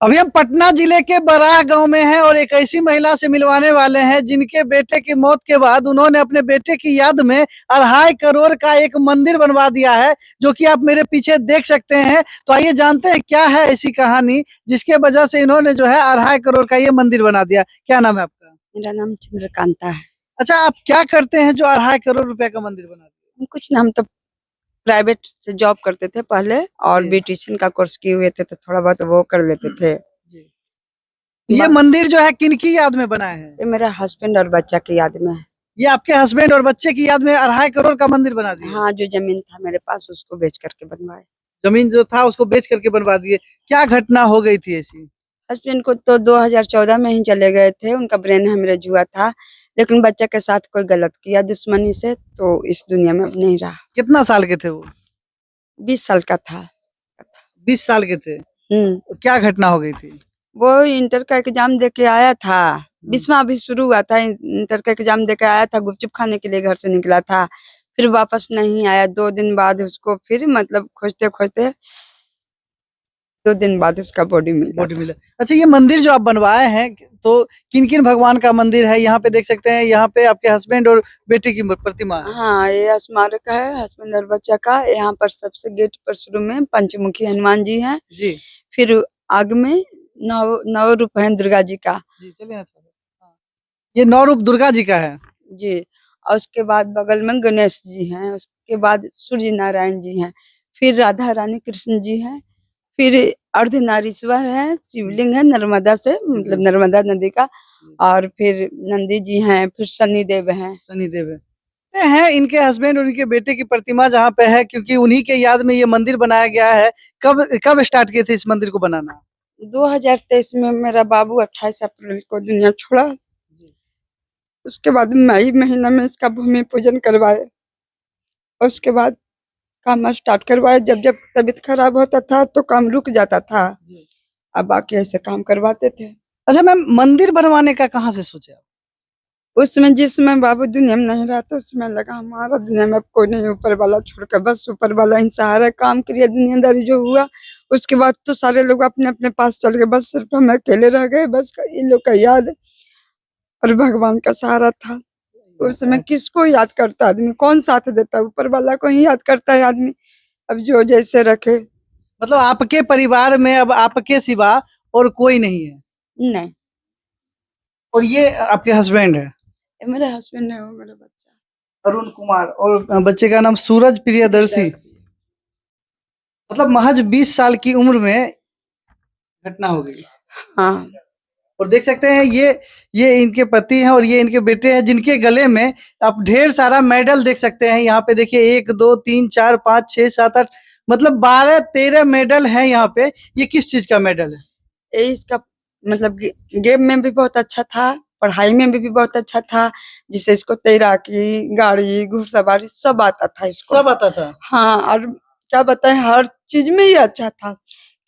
अभी हम पटना जिले के बराह गांव में हैं और एक ऐसी महिला से मिलवाने वाले हैं जिनके बेटे की मौत के बाद उन्होंने अपने बेटे की याद में 2.5 करोड़ का एक मंदिर बनवा दिया है, जो कि आप मेरे पीछे देख सकते हैं। तो आइए जानते हैं क्या है ऐसी कहानी जिसके वजह से इन्होंने जो है 2.5 करोड़ का ये मंदिर बना दिया। क्या नाम है आपका? मेरा नाम चंद्रकांता है। अच्छा, आप क्या करते हैं जो 2.5 करोड़ रुपए का मंदिर बना दिया? कुछ ना, हम तो प्राइवेट से जॉब करते थे पहले और जी। ब्यूटिशियन का कोर्स किए हुए थे, तो थोड़ा बहुत वो कर लेते थे। जी। ये मंदिर जो है किनकी याद में बना है? ये मेरा हस्बैंड और बच्चा की याद में है। ये आपके हस्बैंड और बच्चे की याद में 2.5 करोड़ का मंदिर बना दिया? हाँ, जो जमीन था मेरे पास उसको बेच करके बनवाए। जमीन जो था उसको बेच करके बनवा दिए। क्या घटना हो गई थी ऐसी? हस्बैंड को तो 2014 में ही चले गए थे, उनका ब्रेन हेमरेज हुआ था, लेकिन बच्चा के साथ कोई गलत किया दुश्मनी से, तो इस दुनिया में अब नहीं रहा। कितना साल के थे वो? 20 साल का था। 20 साल के थे। क्या घटना हो गई थी? वो इंटर का एग्जाम दे के आया था, 20वां अभी शुरू हुआ था। इंटर का एग्जाम दे के आया था, गुपचुप खाने के लिए घर से निकला था, फिर वापस नहीं आया। 2 दिन बाद उसको फिर मतलब खोजते खोजते 2 दिन बाद उसका बॉडी मिला था। अच्छा, ये मंदिर जो आप बनवाए हैं तो किन किन भगवान का मंदिर है? यहाँ पे देख सकते हैं, यहाँ पे आपके हस्बैंड और बेटे की प्रतिमा है। हाँ, ये स्मारक है हस्बैंड और बच्चा का। यहाँ पर सबसे गेट पर शुरू में पंचमुखी हनुमान जी हैं, जी। फिर आगे में नौ रूप है दुर्गा जी का। जी, चलिए ना। हाँ। ये 9 रूप दुर्गा जी का है। जी, और उसके बाद बगल में गणेश जी हैं, उसके बाद सूर्य नारायण जी हैं, फिर राधा रानी कृष्ण जी हैं, फिर अर्धनारीश्वर है, शिवलिंग है नर्मदा से, मतलब नर्मदा नदी का, और फिर नंदी जी हैं, फिर शनिदेव हैं। शनिदेव है इनके हस्बैंड और इनके बेटे की प्रतिमा जहाँ पे है, क्योंकि उन्हीं के याद में ये मंदिर बनाया गया है। कब कब स्टार्ट किए थे इस मंदिर को बनाना? 2023 में मेरा बाबू 28 अप्रैल को दुनिया छोड़ा। उसके बाद मई महीना में इसका भूमि पूजन करवाए और उसके बाद काम स्टार्ट करवाए। जब जब तबीयत खराब होता था तो काम रुक जाता था, अब बाकी ऐसे काम करवाते थे। अच्छा मैम, मंदिर बनवाने का कहाँ से सोचा? उसमें जिसमें बाबू दुनिया में नहीं रहा तो उसमें लगा हमारा दुनिया में अब कोई नहीं, ऊपर वाला छोड़कर बस ऊपर वाला ही सहारा। काम करिए, दुनियादारी जो हुआ उसके बाद तो सारे लोग अपने अपने पास चल गए, बस सिर्फ हम अकेले रह गए। बस इन लोग का याद और भगवान का सहारा था। उस समय किसको याद करता आदमी, कौन साथ देता? ऊपर वाला को ही याद करता है आदमी। अब जो जैसे रखे। मतलब आपके परिवार में अब आपके सिवा और कोई नहीं है? नहीं, और ये आपके हस्बैंड है? ये मेरे हस्बैंड है, वो मेरा बच्चा अरुण कुमार, और बच्चे का नाम सूरज प्रियदर्शी। मतलब महज 20 साल की उम्र में घटना हो गई। हाँ, और देख सकते हैं ये इनके पति हैं और ये इनके बेटे हैं, जिनके गले में आप ढेर सारा मेडल देख सकते हैं। यहाँ पे देखिए 1 2 3 4 5 6 7 8 मतलब 12-13 मेडल है यहाँ पे। ये किस चीज का मेडल है? ये इसका मतलब गेम में भी बहुत अच्छा था, पढ़ाई में भी बहुत अच्छा था, जिससे इसको तैराकी, गाड़ी, घुड़सवारी सब आता था इसको। सब आता था। हाँ, और क्या बताएं, हर चीज में ही अच्छा था।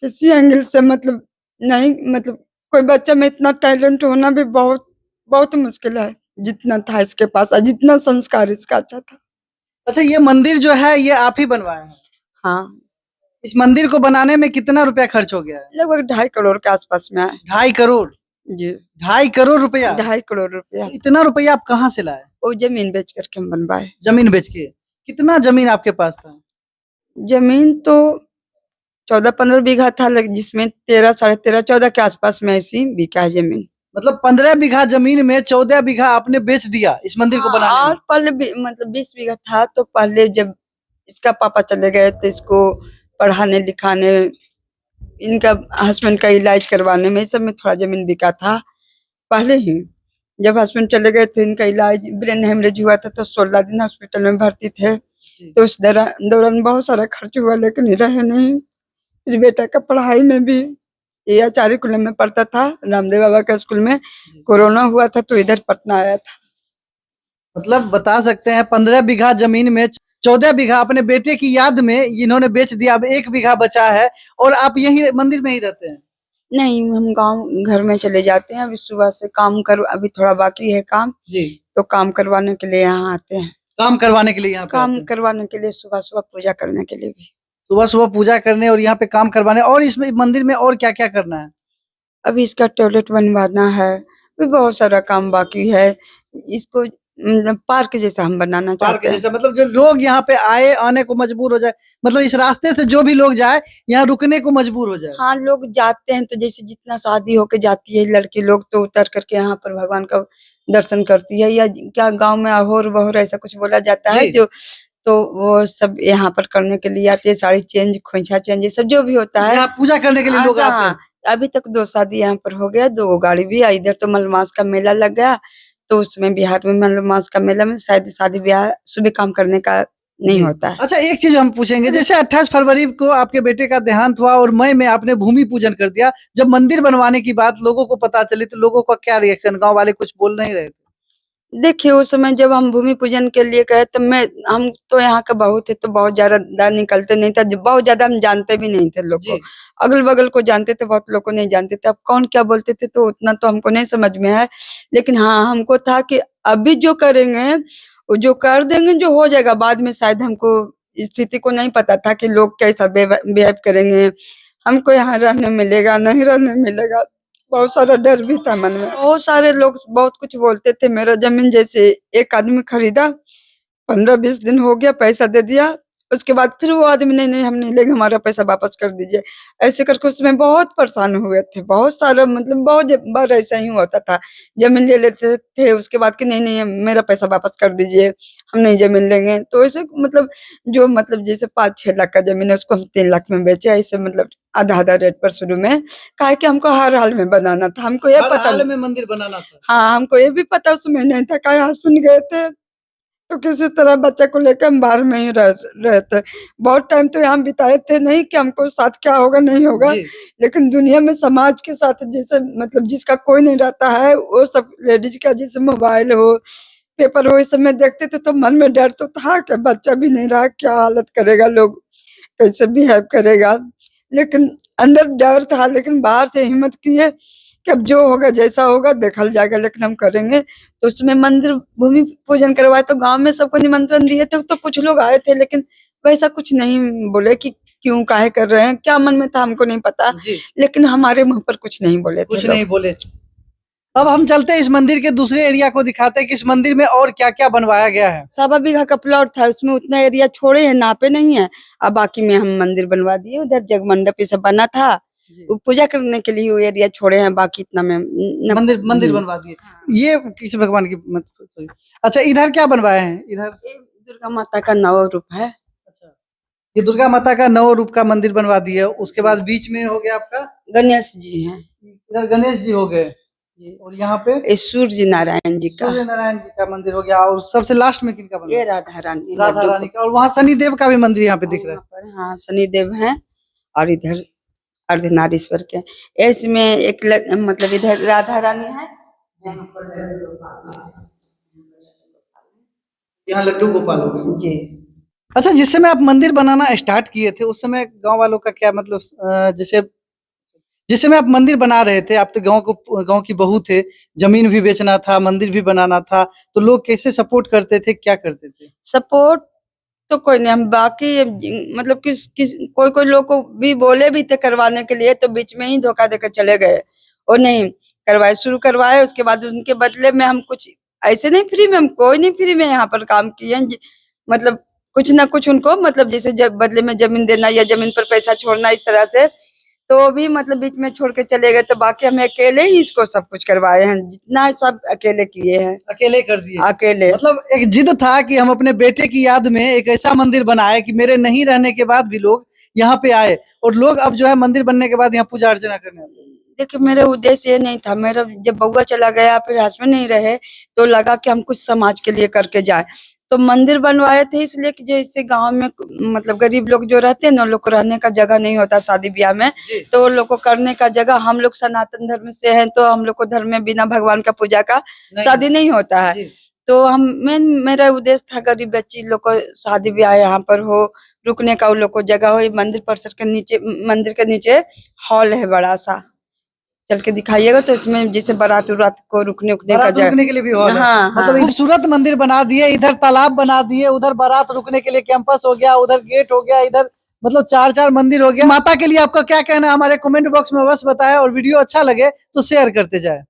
किसी एंगल से मतलब नहीं, मतलब कोई बच्चा में इतना टैलेंट होना भी बहुत बहुत मुश्किल है, जितना था इसके पास और जितना संस्कार इसका अच्छा था। अच्छा, ये मंदिर जो है ये आप ही बनवाए हैं? हाँ, इस मंदिर को बनाने में कितना रुपया खर्च हो गया है? लगभग 2.5 करोड़ के आसपास में आए। 2.5 करोड़? जी, 2.5 करोड़ रुपया? 2.5 करोड़ रुपया। इतना रुपया आप कहाँ से लाए? वो जमीन बेच करके हम बनवाए। जमीन बेच के? कितना जमीन आपके पास था? जमीन तो 14-15 बीघा था, जिसमें 13, साढ़े 13, 14 के आसपास में ऐसी बिका है जमीन। मतलब 15 बीघा जमीन में 14 बीघा आपने बेच दिया इस मंदिर को बनाने और में? पहले भी मतलब 20 बीघा था, तो पहले जब इसका पापा चले गए तो इसको पढ़ाने लिखाने, इनका हस्बैंड का इलाज करवाने में, सब में थोड़ा जमीन बिका था पहले ही। जब हस्बैंड चले गए तो इनका इलाज, ब्रेन हेमरेज हुआ था, तो 16 दिन हॉस्पिटल में भर्ती थे। तो उस दौरान बहुत सारा खर्च हुआ, लेकिन रहे नहीं। फिर बेटा का पढ़ाई में भी, ये आचार्य कुलम में पढ़ता था, रामदेव बाबा के स्कूल में। कोरोना हुआ था तो इधर पटना आया था। मतलब बता सकते हैं 15 बीघा जमीन में 14 बीघा अपने बेटे की याद में इन्होंने बेच दिया। अब 1 बीघा बचा है और आप यही मंदिर में ही रहते हैं? नहीं, हम गांव घर में चले जाते हैं। अभी सुबह से काम कर, अभी थोड़ा बाकी है काम जी। तो काम करवाने के लिए यहाँ आते हैं। काम करवाने के लिए यहाँ पे आते काम हैं? करवाने के लिए, सुबह सुबह पूजा करने के लिए भी। सुबह सुबह पूजा करने और यहाँ पे काम करवाने, और इस मंदिर में और क्या क्या करना है? अभी इसका टॉयलेट बनवाना है, अभी बहुत सारा काम बाकी है। इसको मतलब पार्क जैसा हम बनाना पार्क चाहते हैं। जैसा, मतलब जो लोग यहाँ पे आए आने को मजबूर हो जाए, मतलब इस रास्ते से जो भी लोग जाए यहाँ रुकने को मजबूर हो जाए। हाँ, लोग जाते हैं तो जैसे जितना शादी होके जाती है लड़की लोग तो उतर करके यहाँ पर भगवान का दर्शन करती है, या क्या गांव में अहोर बहोर ऐसा कुछ बोला जाता है जी। जो, तो वो सब यहाँ पर करने के लिए आते हैं। साड़ी चेंज, खोइछा चेंज, ये सब जो भी होता है यहाँ पूजा करने के लिए लोग ऐसा। आते हैं। हाँ, अभी तक 2 शादी यहाँ पर हो गया, 2 गाड़ी भी आई। इधर तो मलमास का मेला लग गया, तो उसमें बिहार में मलमास का मेला में शायद शादी ब्याह सुबह काम करने का नहीं जी। होता है। अच्छा, एक चीज हम पूछेंगे, जैसे 28 फरवरी को आपके बेटे का देहांत हुआ और मई में आपने भूमि पूजन कर दिया, जब मंदिर बनवाने की बात लोगों को पता चली तो लोगों का क्या रिएक्शन? गांव वाले कुछ बोल नहीं रहे थे? देखिए, उस समय जब हम भूमि पूजन के लिए गए तो हम तो यहाँ के बहू थे, तो बहुत ज़्यादा निकलते नहीं था, बहुत ज़्यादा हम जानते भी नहीं थे लोग को। जी। अगल-बगल को जानते थे, बहुत लोग को नहीं जानते थे। अब कौन क्या बोलते थे तो उतना तो हमको नहीं समझ में है। लेकिन हाँ, हमको था कि अभी जो करेंगे, वो जो कर देंगे जो हो जाएगा, बाद में शायद हमको स्थिति को नहीं पता था कि लोग कैसा बिहेव करेंगे, हमको यहाँ रहने मिलेगा, नहीं रहने मिलेगा। बहुत सारा डर भी था मन में। बहुत सारे लोग बहुत कुछ बोलते थे। मेरा ज़मीन जैसे एक आदमी खरीदा, 15-20 दिन हो गया, पैसा दे दिया, उसके बाद फिर वो आदमी नहीं हम नहीं लेंगे, हमारा पैसा वापस कर दीजिए। ऐसे करके उसमें बहुत परेशान हुए थे। बहुत सारा मतलब बहुत बार ऐसा ही होता था। ज़मीन ले लेते थे, उसके बाद कि नहीं मेरा पैसा वापस कर दीजिए, हम नहीं ज़मीन लेंगे। तो ऐसे मतलब जो मतलब जैसे 5-6 लाख का ज़मीन है उसको हम 3 लाख में बेचे, ऐसे मतलब आधा-आधा रेट पर शुरू में। काहे कि हमको हर हाल में बनाना था, हमको ये हर पता हाल में मंदिर बनाना था। हाँ, हमको ये भी पता उस समय नहीं था, काहे हस्बैंड गए थे, तो किसी तरह बच्चे को लेकर हम बाहर में ही रहे थे। बहुत टाइम तो यहाँ बिताए थे, नहीं कि हमको साथ क्या होगा, नहीं होगा। जी। लेकिन दुनिया में समाज के साथ जैसे मतलब जिसका कोई नहीं रहता है, वो सब लेडीज़ का जैसे मोबाइल हो, पेपर हो, इस सब में देखते थे तो मन में डर तो था कि बच्चा भी नहीं रहा, क्या हालत करेगा लोग, कैसे बिहेव करेगा। लेकिन अंदर डर था, लेकिन बाहर से हिम्मत किए कि अब जो होगा जैसा होगा देखल जाएगा, लेकिन हम करेंगे। तो उसमें मंदिर भूमि पूजन करवाए तो गाँव में सबको निमंत्रण दिए थे, तो कुछ लोग आए थे, लेकिन वैसा कुछ नहीं बोले कि क्यों काहे कर रहे हैं, क्या मन में था हमको नहीं पता। जी। लेकिन हमारे मुँह पर कुछ नहीं बोले थे कुछ लोग। नहीं बोले। अब हम चलते हैं इस मंदिर के दूसरे एरिया को, दिखाते हैं कि इस मंदिर में और क्या-क्या बनवाया गया है। 1.25 बीघा का प्लॉट था, उसमें उतना एरिया छोड़े हैं, नापे नहीं है। अब बाकी में हम मंदिर बनवा दिए, उधर जगमंडप ये सब बना था, जी। वो पूजा करने के लिए वो एरिया छोड़े हैं, बाकी इतना में मंदिर बनवा दिए। ये किस भगवान की सॉरी। अच्छा, इधर क्या बनवाए हैं? इधर ये दुर्गा माता का नौ रूप है। अच्छा, ये दुर्गा माता का 9 रूप का मंदिर बनवा दिए। उसके बाद बीच में हो गया आपका, गणेश जी हैं इधर गणेश जी हो गए जी, और यहाँ पे ये सूर्य नारायण जी का, सूर्य नारायण जी का मंदिर हो गया और सबसे लास्ट में किनका ये बनवा? राधा रानी राधा लड्डू रानी का, और वहाँ शनिदेव का भी मंदिर यहाँ पे दिख रहा वहाँ है। पर हाँ शनिदेव हैं, और इधर अर्धनारीश्वर के। इसमें एक मतलब इधर राधा रानी है, यहाँ लड्डू गोपाल हो गए। जी। अच्छा, जिस समय आप मंदिर बनाना स्टार्ट किए थे उस समय गाँव वालों का क्या मतलब, जैसे जिस समय आप मंदिर बना रहे थे, आप तो गाँव की बहू थे, ज़मीन भी बेचना था, मंदिर भी बनाना था, तो लोग कैसे सपोर्ट करते थे, क्या करते थे? सपोर्ट तो कोई नहीं, हम बाकी मतलब किस कोई लोग को भी बोले भी थे करवाने के लिए, तो बीच में ही धोखा देकर चले गए और नहीं करवाए। शुरू करवाए, उसके बाद उनके बदले में हम कुछ ऐसे नहीं, फ्री में हम कोई नहीं फ्री में यहाँ पर काम किए, मतलब कुछ ना कुछ उनको मतलब जैसे जब बदले में जमीन देना या जमीन पर पैसा छोड़ना, इस तरह से। तो वो भी मतलब बीच में छोड़ के चले गए, तो बाकी हम अकेले ही इसको सब कुछ करवाए हैं, जितना है सब अकेले किए हैं, अकेले कर दिए। अकेले। मतलब एक जिद था कि हम अपने बेटे की याद में एक ऐसा मंदिर बनाए कि मेरे नहीं रहने के बाद भी लोग यहाँ पे आए, और लोग अब जो है मंदिर बनने के बाद यहाँ पूजा अर्चना करने आते हैं। देखिए, मेरा उद्देश्य ये नहीं था। मेरा जब बउआ चला गया, फिर हस्बैंड नहीं रहे, तो लगा कि हम कुछ समाज के लिए करके जाए। तो मंदिर बनवाए थे इसलिए कि जैसे गांव में मतलब गरीब लोग जो रहते हैं ना, लोग को रहने का जगह नहीं होता शादी ब्याह में, तो वो लोग को करने का जगह, हम लोग सनातन धर्म से हैं, तो हम लोग को धर्म में बिना भगवान का पूजा का शादी नहीं होता है। तो मेरा उद्देश्य था गरीब बच्ची लोग को शादी ब्याह यहाँ पर हो, रुकने का उन लोग को जगह हो। मंदिर परिसर के नीचे, मंदिर के नीचे हॉल है बड़ा सा, चल के दिखाइएगा, तो इसमें जैसे बारात उरात को रुकने उकने का बारात रुकने के लिए भी हॉल है। हाँ, मतलब खूबसूरत मंदिर बना दिए, इधर तालाब बना दिए, उधर बारात रुकने के लिए कैंपस हो गया, उधर गेट हो गया, इधर मतलब 4-4 मंदिर हो गया। माता के लिए आपका क्या कहना है हमारे कमेंट बॉक्स में अवश्य बताएं और वीडियो अच्छा लगे तो शेयर करते जाए।